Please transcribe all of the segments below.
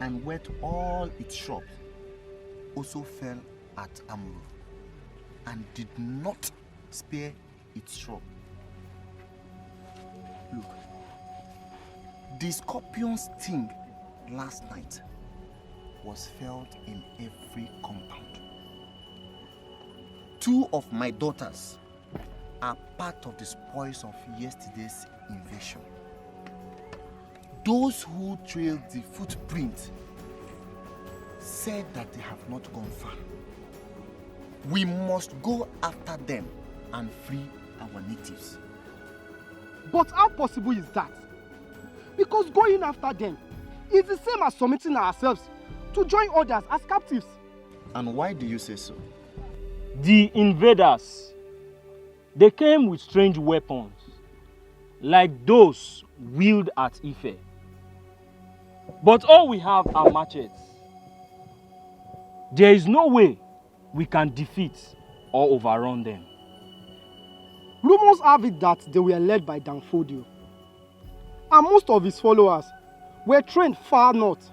and wet all its shrubs, also fell at Amuru and did not spare its shrub. Look, the scorpion's sting last night was felt in every compound. 2 of my daughters are part of the spoils of yesterday's invasion. Those who trailed the footprint said that they have not gone far. We must go after them and free our natives. But how possible is that? Because going after them is the same as submitting ourselves to join others as captives. And why do you say so? The invaders, they came with strange weapons, like those wielded at Ife. But all we have are machetes. There is no way we can defeat or overrun them. Rumors have it that they were led by Danfodio, and most of his followers were trained far north.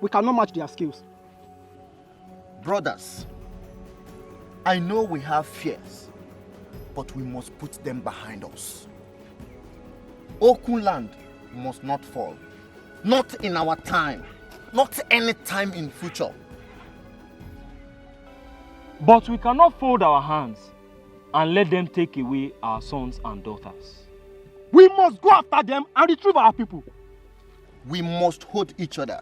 We cannot match their skills. Brothers, I know we have fears, but we must put them behind us. Okunland must not fall. Not in our time. Not any time in future. But we cannot fold our hands and let them take away our sons and daughters. We must go after them and retrieve our people. We must hold each other.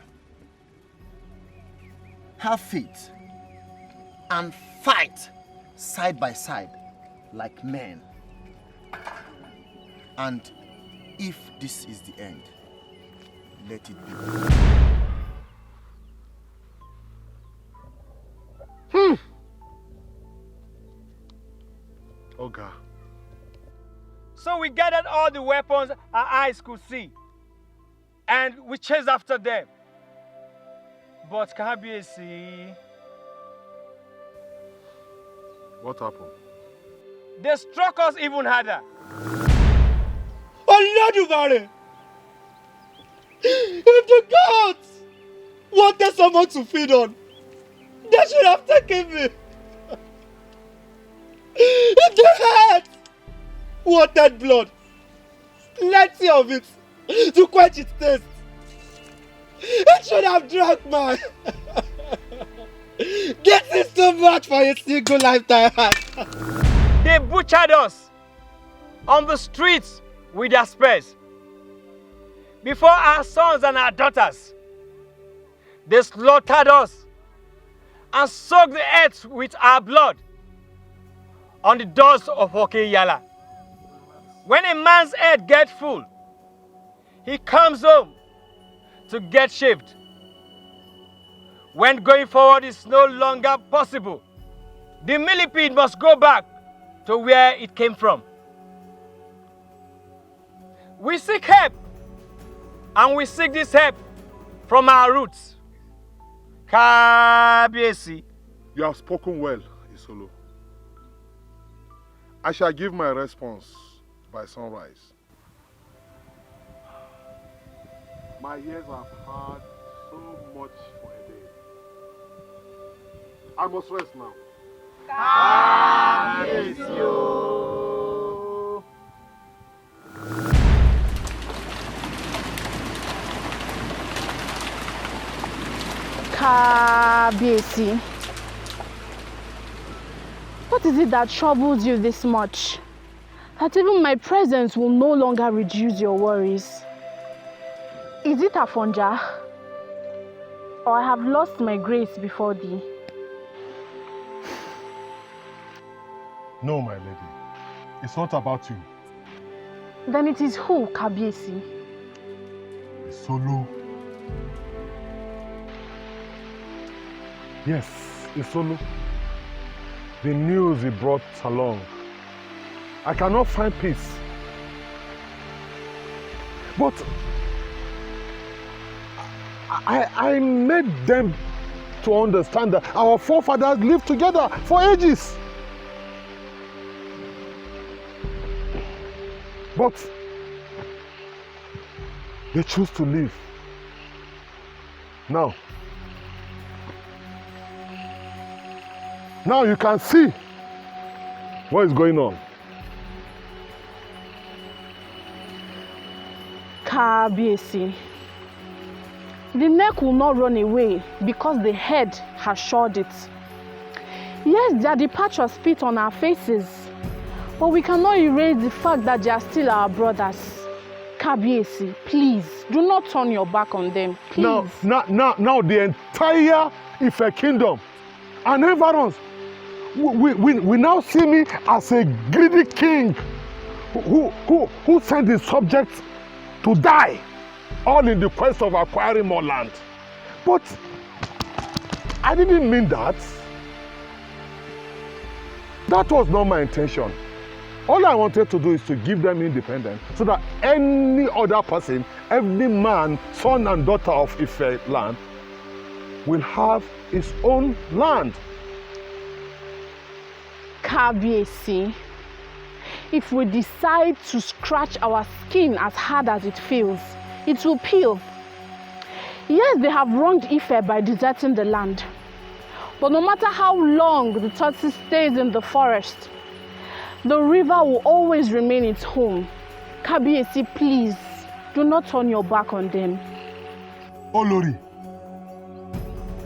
Have faith and fight side by side like men. And if this is the end, let it be. Oga. So we gathered all the weapons our eyes could see, and we chased after them. But Kabiesi, What happened? they struck us even harder. Olodumare! If the gods wanted someone to feed on, they should have taken me. If the heart wanted blood, plenty of it to quench its thirst, it should have drank mine. This is too much for a single lifetime heart. They butchered us on the streets with their spears. Before our sons and our daughters, they slaughtered us and soaked the earth with our blood on the doors of Okeyala. When a man's head gets full, he comes home to get shaved. When going forward is no longer possible, the millipede must go back to where it came from. We seek help, and we seek this help from our roots. Kabiesi. You have spoken well, Isolo. I shall give my response by sunrise. My ears have heard so much for a day. I must rest now. Kabiesi, what is it that troubles you this much? That even my presence will no longer reduce your worries. Is it Afonja? Or I have lost my grace before thee? No, my lady. It's not about you. Then it is who, Kabiesi? Isolo. Yes, Isolo. The news he brought along. I cannot find peace. But I made them to understand that our forefathers lived together for ages. But they choose to leave. Now, Now you can see what is going on. Kabiyesi, the neck will not run away because the head has shod it. Yes, their departure spit on our faces, but we cannot erase the fact that they are still our brothers. Kabiyesi, please, do not turn your back on them, please. Now the entire Ife kingdom and environs, we now see me as a greedy king who sent his subjects to die, all in the quest of acquiring more land. But I didn't mean that. That was not my intention. All I wanted to do is to give them independence so that any other person, every man, son and daughter of Ife land, will have his own land. Kabiyesi, if we decide to scratch our skin as hard as it feels, it will peel. Yes, they have wronged Ife by deserting the land. But no matter how long the tortoise stays in the forest, the river will always remain its home. Kabiyesi, please, do not turn your back on them. Olori,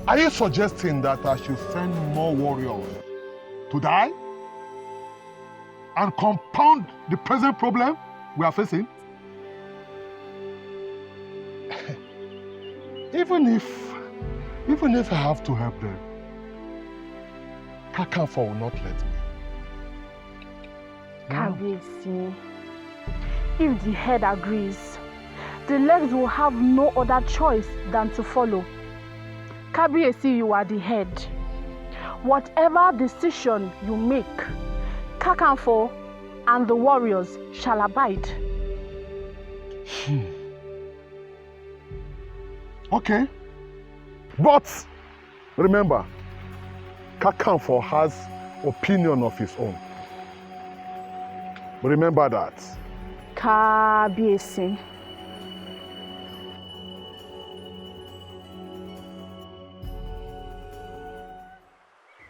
are you suggesting that I should send more warriors to die and compound the present problem we are facing? Even if I have to help them, Kakanfo will not let me. Kabiyesi, if the head agrees, the legs will have no other choice than to follow. Kabiyesi, you are the head. Whatever decision you make, Kakanfo and the warriors shall abide. Okay. But remember, Kakanfo has opinion of his own. Remember that. Kabiyesi.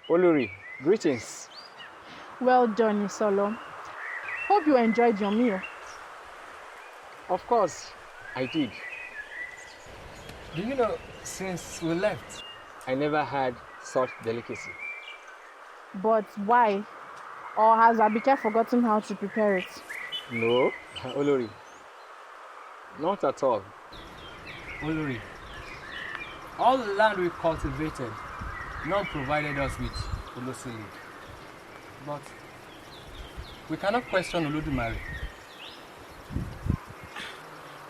Olori, greetings. Well done, Isolo. Hope you enjoyed your meal. Of course, I did. Do you know, since we left, I never had such delicacy. But why? Or has Abike forgotten how to prepare it? No, Olori. Not at all. Olori, all the land we cultivated, none provided us with Olosili. But we cannot question Olodumare.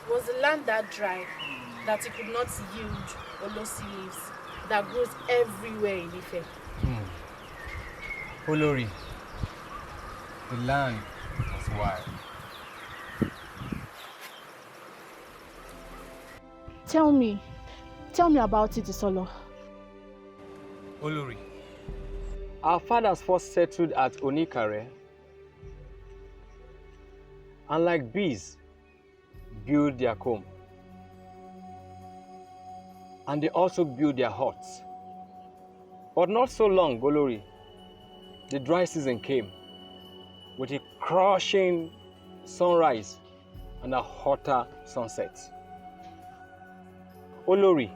Was the land that dry that it could not yield Olosi leaves that grows everywhere in Ife? Olori, the land was wild. Tell me about it, Isolo. Olori, our fathers first settled at Onikare, and like bees, build their comb. And they also build their huts. But not so long, Olori, the dry season came with a crushing sunrise and a hotter sunset. Olori,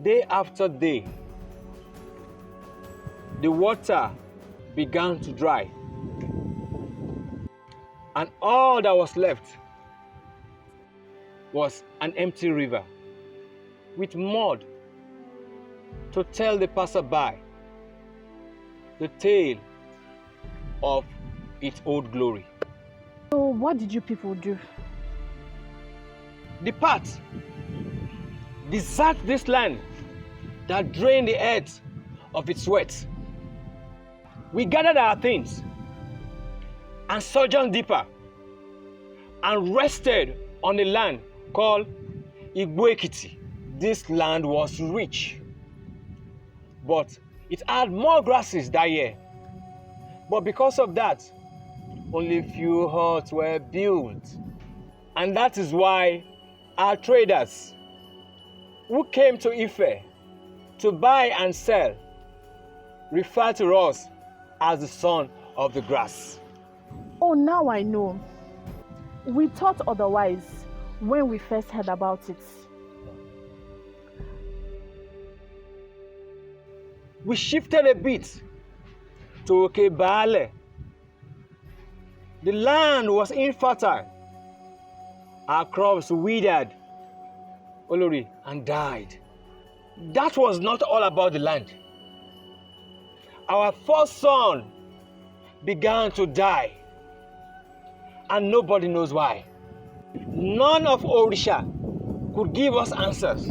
day after day, the water began to dry, and all that was left was an empty river with mud to tell the passerby the tale of its old glory. So what did you people do? Depart, desert this land that drained the earth of its sweat. We gathered our things and sojourned deeper and rested on a land called Igbo-Ekiti. This land was rich, but it had more grasses that year. But because of that, only few huts were built. And that is why our traders who came to Ife to buy and sell refer to us as the son of the grass. Oh, now I know. We thought otherwise when we first heard about it. We shifted a bit to Okebale. The land was infertile. Our crops withered, Olori, and died. That was not all about the land. Our first son began to die, and nobody knows why. None of Orisha could give us answers.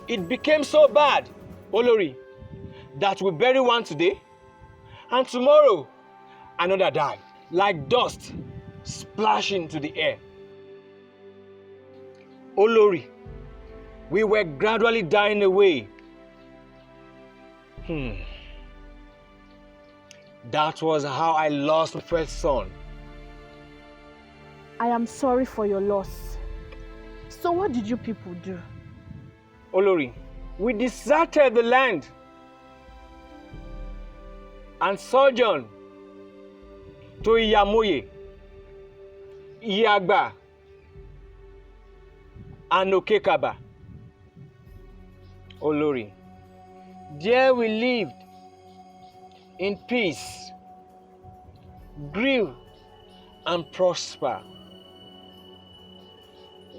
It became so bad, Olori, that we bury one today, and tomorrow another died, like dust splashing into the air. Olori, we were gradually dying away. That was how I lost my first son. I am sorry for your loss. So what did you people do? Olori, we deserted the land and sojourned to Iyamoye, Iyagba, and Okekaba. Olori, there we lived in peace, grew and prosper,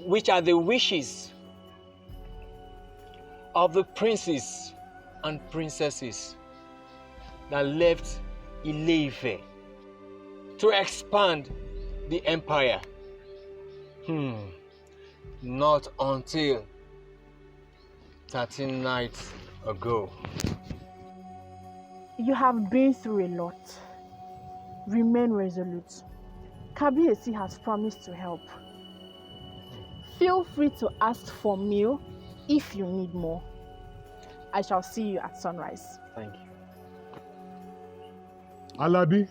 which are the wishes of the princes and princesses that left Ile-Ife to expand the empire. Not until 13 nights ago. You have been through a lot. Remain resolute. Kabiyesi has promised to help. Feel free to ask for meal if you need more. I shall see you at sunrise. Thank you. Alabi,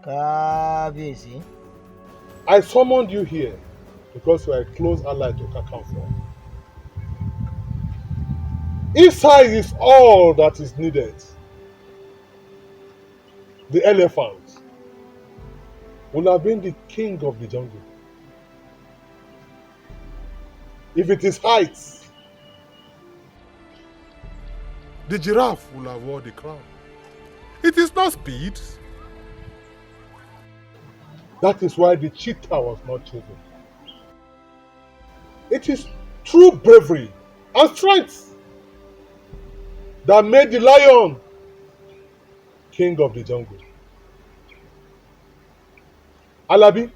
Kabiyesi. I summoned you here because you are a close ally to Kakanfo. If size is all that is needed, the elephant will have been the king of the jungle. If it is height, the giraffe will have won the crown. It is not speed. That is why the cheetah was not chosen. It is true bravery and strength that made the lion king of the jungle. Alabi,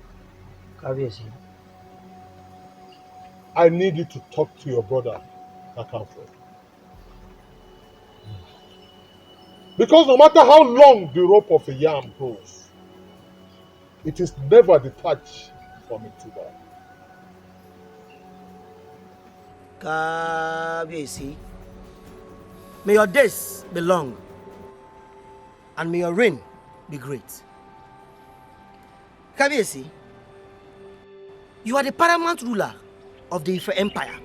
Kabiyesi. I need you to talk to your brother, Kakanfo. Because no matter how long the rope of a yam goes, it is never detached from a tuber. Kabiyesi. May your days be long, and may your reign be great. Kabiyesi, you are the paramount ruler of the Ife Empire,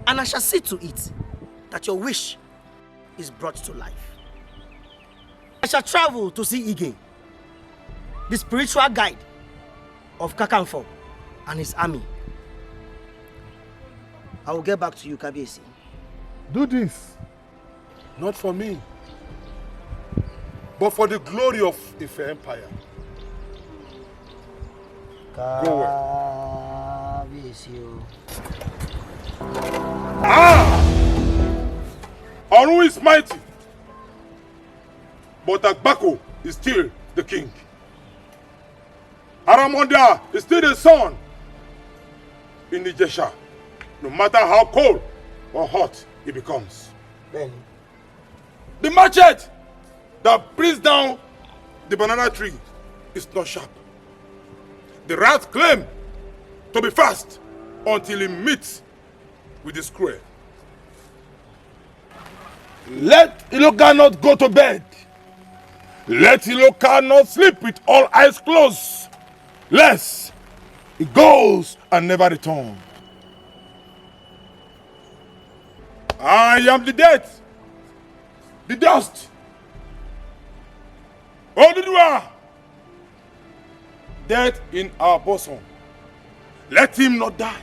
and I shall see to it that your wish is brought to life. I shall travel to see Ige, the spiritual guide of Kakanfo and his army. I will get back to you, Kabiyesi. Do this, not for me, but for the glory of Ife Empire. Go well. Orun is mighty, but Agbako is still the king. Aramonda is still the son in Ijesha, no matter how cold or hot it becomes. Then, the machete that brings down the banana tree is not sharp. The rat claims to be fast until he meets with the squirrel. Let Iloka not go to bed. Let Iloka not sleep with all eyes closed, lest he goes and never return. I am the death. the dust. Oduduwa, death in our bosom. Let him not die.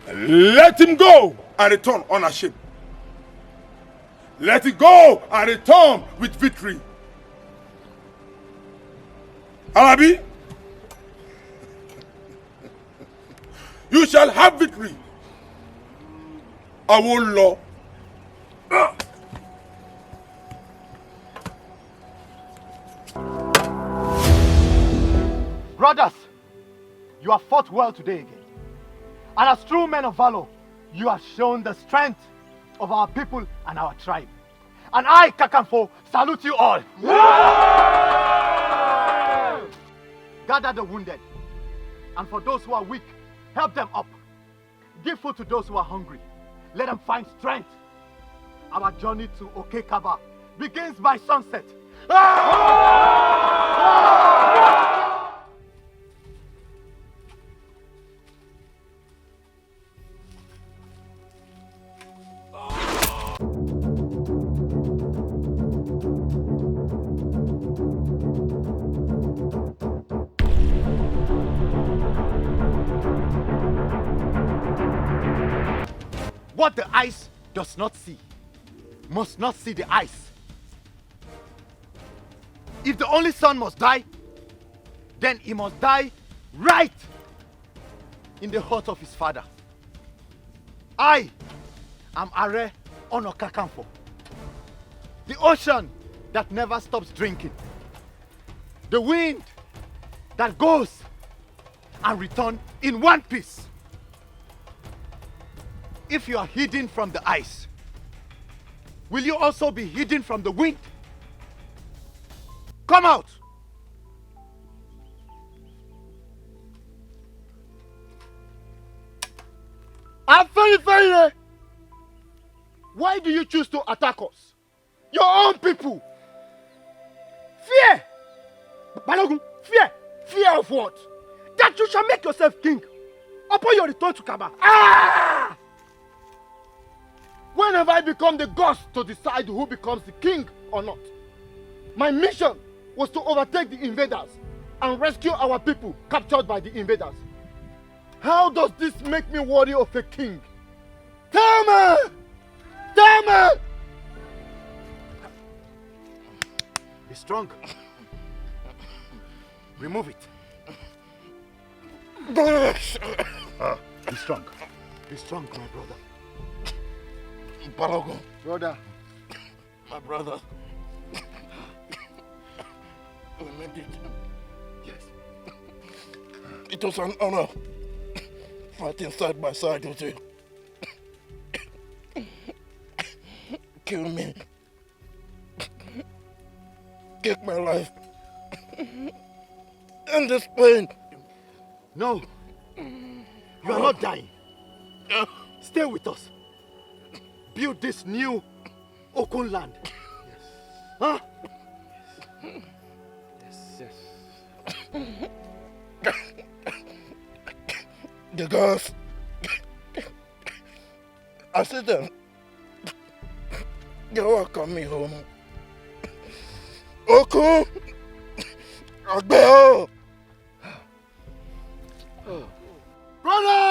Let him go and return unashamed. Let it go and return with victory. Alabi, you shall have victory. I will law. Brothers, you have fought well today again. And as true men of valor, you have shown the strength of our people and our tribe. And I, Kakanfo, salute you all. Gather the wounded. And for those who are weak, help them up. Give food to those who are hungry. Let them find strength. Our journey to Okekaba begins by sunset. What the eyes does not see must not see the eyes. If the only son must die, then he must die right in the heart of his father. I am Are Onokakanfo, the ocean that never stops drinking, the wind that goes and returns in one piece. If you are hidden from the ice, will you also be hidden from the wind? Come out! Afenifere! Why do you choose to attack us? Your own people! Fear! Balogun, fear! Fear of what? That you shall make yourself king upon your return to Kaba. Ah! When have I become the gods to decide who becomes the king or not? My mission was to overtake the invaders and rescue our people captured by the invaders. How does this make me worthy of a king? Tell me! Tell me! Be strong. Remove it. Be strong. Be strong, my brother. Balogun, Brother. my brother. We made it. Yes. It was an honor fighting side by side with you. Kill me. Take my life. End this pain. No. You are not dying. Stay with us. Build this new Okun land. Yes. Huh? Yes. The girls. I see them. They welcome me home. Okun! Agbe! Brother!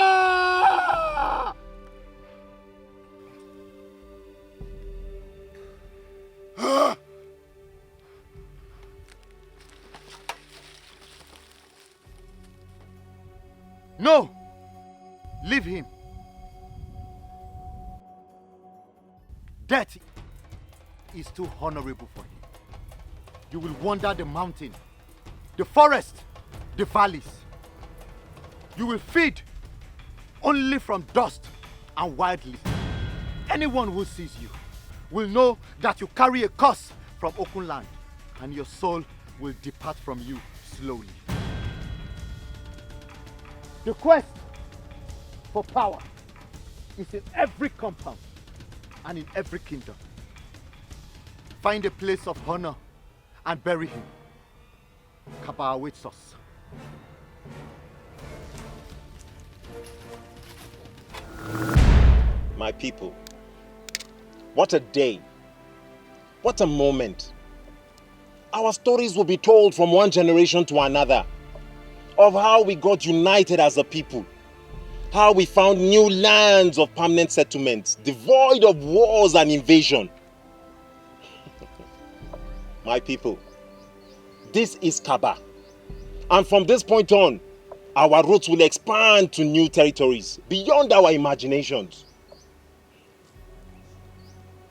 No! Leave him. Death is too honorable for him. You will wander the mountain, the forest, the valleys. You will feed only from dust and wild leaves. Anyone who sees you will know that you carry a curse from Okun land, and your soul will depart from you slowly. The quest for power is in every compound and in every kingdom. Find a place of honor and bury him. Kaba awaits us. My people, what a day What a moment. Our stories will be told from one generation to another of how we got united as a people, how we found new lands of permanent settlements, devoid of wars and invasion. My people, this is Kaba. And from this point on, our roots will expand to new territories beyond our imaginations.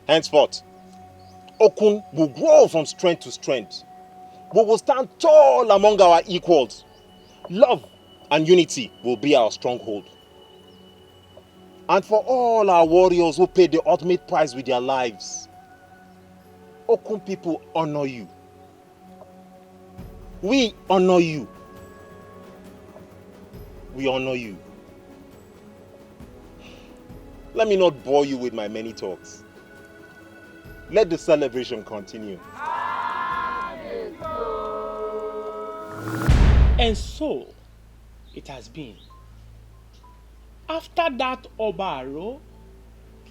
Henceforth, Okun will grow from strength to strength. We will stand tall among our equals. Love and unity will be our stronghold. And for all our warriors who paid the ultimate price with their lives, Okun people honor you. We honor you. We honor you. Let me not bore you with my many talks. Let the celebration continue. And so it has been. After that Obaro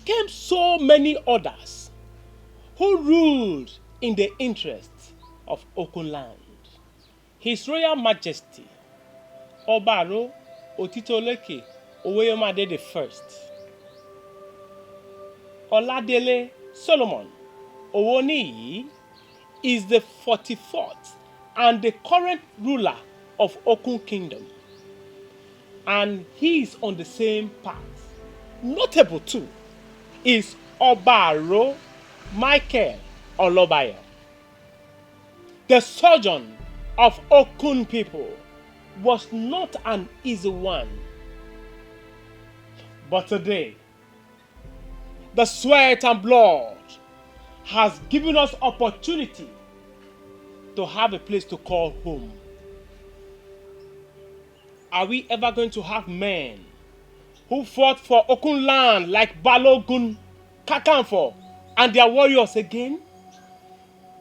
came so many others who ruled in the interests of Okun land. His Royal Majesty Obaro Otitoleke Oweyomade I, Oladele Solomon Owoniyi is the 44th and the current ruler of Okun Kingdom. And he is on the same path. Notable too is Obaro Michael Olobayo, the sojourn of Okun people was not an easy one. But today, the sweat and blood has given us opportunity to have a place to call home. Are we ever going to have men who fought for Okun land like Balogun, Kakanfo, and their warriors again?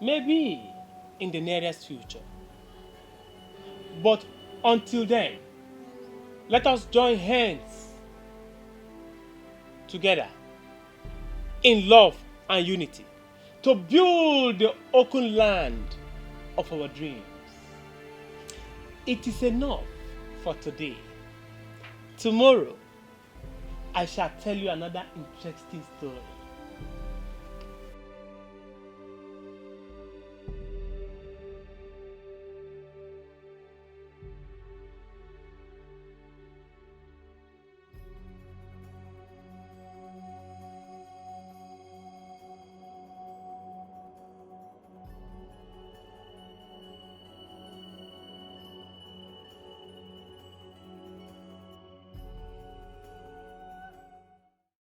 Maybe in the nearest future. But until then, let us join hands together in love and unity to build the Okun land of our dreams. It is enough for today. Tomorrow, I shall tell you another interesting story.